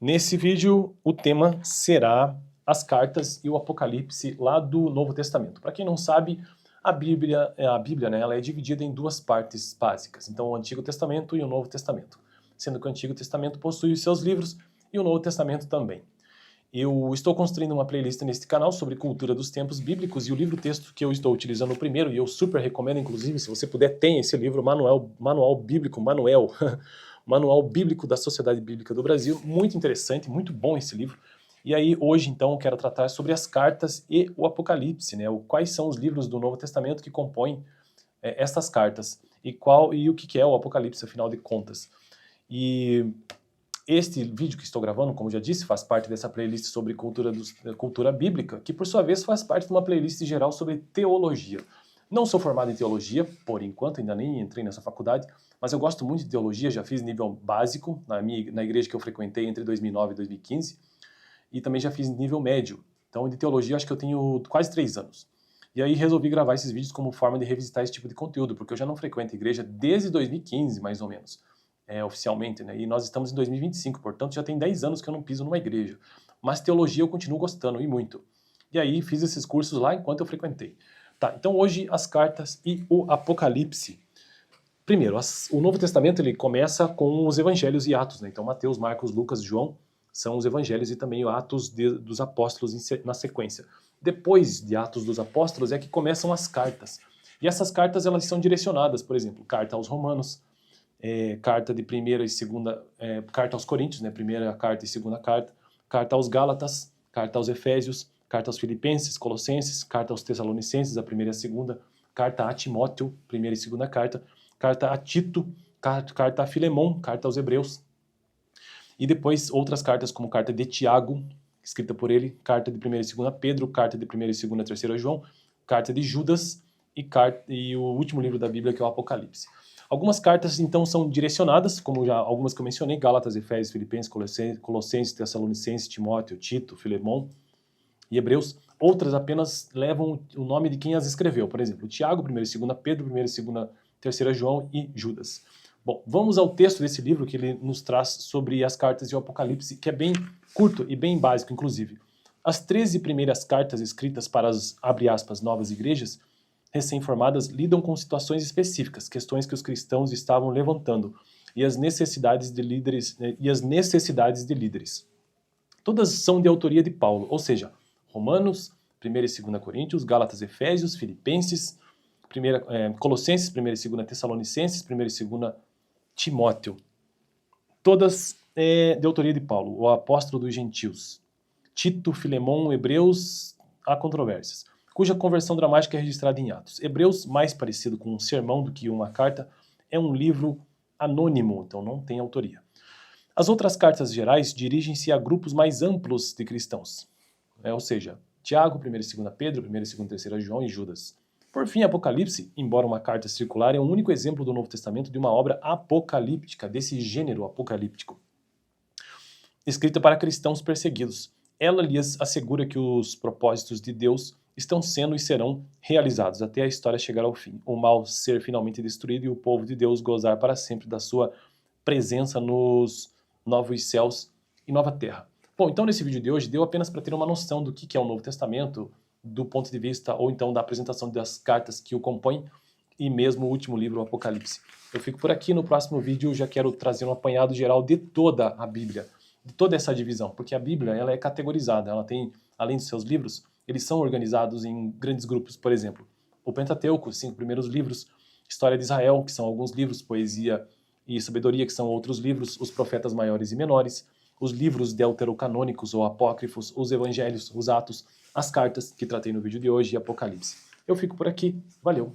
Nesse vídeo, o tema será as cartas e o Apocalipse lá do Novo Testamento. Para quem não sabe, a Bíblia, né, ela é dividida em duas partes básicas. Então, o Antigo Testamento e o Novo Testamento. Sendo que o Antigo Testamento possui os seus livros e o Novo Testamento também. Eu estou construindo uma playlist neste canal sobre cultura dos tempos bíblicos e o livro-texto que eu estou utilizando o primeiro, e eu super recomendo, inclusive, se você puder, tem esse livro, Manual Bíblico, Manual Bíblico da Sociedade Bíblica do Brasil, muito interessante, muito bom esse livro. E aí, hoje, então, eu quero tratar sobre as cartas e o Apocalipse, né? Quais são os livros do Novo Testamento que compõem estas cartas e o que é o Apocalipse, afinal de contas. E este vídeo que estou gravando, como já disse, faz parte dessa playlist sobre cultura bíblica, que por sua vez faz parte de uma playlist geral sobre teologia. Não sou formado em teologia, por enquanto, ainda nem entrei nessa faculdade, mas eu gosto muito de teologia, já fiz nível básico na igreja que eu frequentei entre 2009 e 2015, e também já fiz nível médio. Então, de teologia, acho que eu tenho quase 3 anos. E aí resolvi gravar esses vídeos como forma de revisitar esse tipo de conteúdo, porque eu já não frequento a igreja desde 2015, mais ou menos. Oficialmente, né? E nós estamos em 2025, portanto já tem 10 anos que eu não piso numa igreja. Mas teologia eu continuo gostando, e muito. E aí fiz esses cursos lá enquanto eu frequentei. Tá, então hoje as cartas e o Apocalipse. Primeiro, o Novo Testamento ele começa com os evangelhos e Atos, né? Então Mateus, Marcos, Lucas, João são os evangelhos e também o Atos dos Apóstolos na sequência. Depois de Atos dos Apóstolos é que começam as cartas. E essas cartas elas são direcionadas, por exemplo, carta aos Romanos, carta de primeira e segunda, carta aos Coríntios, né, primeira carta e segunda carta, carta aos Gálatas, carta aos Efésios, carta aos Filipenses, Colossenses, carta aos Tessalonicenses, a primeira e a segunda, carta a Timóteo, primeira e segunda carta, carta a Tito, carta a Filemon, carta aos Hebreus, e depois outras cartas como carta de Tiago, escrita por ele, carta de primeira e segunda Pedro, carta de primeira e segunda terceira João, carta de Judas e o último livro da Bíblia que é o Apocalipse. Algumas cartas, então, são direcionadas, como já algumas que eu mencionei, Gálatas, Efésios, Filipenses, Colossenses, Tessalonicenses, Timóteo, Tito, Filemon e Hebreus. Outras apenas levam o nome de quem as escreveu. Por exemplo, Tiago, 1ª e 2ª Pedro, 1ª e 2ª, 3ª João e Judas. Bom, vamos ao texto desse livro que ele nos traz sobre as cartas e o Apocalipse, que é bem curto e bem básico, inclusive. As 13 primeiras cartas escritas para as, abre aspas, novas igrejas, recém-formadas, lidam com situações específicas, questões que os cristãos estavam levantando, e as necessidades de líderes. Todas são de autoria de Paulo, ou seja, Romanos, 1ª e 2ª Coríntios, Gálatas, Efésios, Filipenses, Colossenses, 1ª e 2ª Tessalonicenses, 1ª e 2ª Timóteo. Todas de autoria de Paulo, o apóstolo dos gentios. Tito, Filemon, Hebreus, há controvérsias, cuja conversão dramática é registrada em Atos. Hebreus, mais parecido com um sermão do que uma carta, é um livro anônimo, então não tem autoria. As outras cartas gerais dirigem-se a grupos mais amplos de cristãos, ou seja, Tiago, 1ª e 2ª Pedro, 1ª e 2ª 3ª João e Judas. Por fim, Apocalipse, embora uma carta circular, é um único exemplo do Novo Testamento de uma obra apocalíptica, desse gênero apocalíptico, escrita para cristãos perseguidos. Ela lhes assegura que os propósitos de Deus estão sendo e serão realizados até a história chegar ao fim, o mal ser finalmente destruído e o povo de Deus gozar para sempre da sua presença nos novos céus e nova terra. Bom, então nesse vídeo de hoje deu apenas para ter uma noção do que é o Novo Testamento, do ponto de vista ou então da apresentação das cartas que o compõem e mesmo o último livro, o Apocalipse. Eu fico por aqui, no próximo vídeo eu já quero trazer um apanhado geral de toda a Bíblia, de toda essa divisão, porque a Bíblia ela é categorizada, ela tem, além dos seus livros, eles são organizados em grandes grupos, por exemplo, o Pentateuco, os 5 primeiros livros, História de Israel, que são alguns livros, Poesia e Sabedoria, que são outros livros, os Profetas Maiores e Menores, os livros deuterocanônicos ou apócrifos, os Evangelhos, os Atos, as cartas que tratei no vídeo de hoje e Apocalipse. Eu fico por aqui, valeu!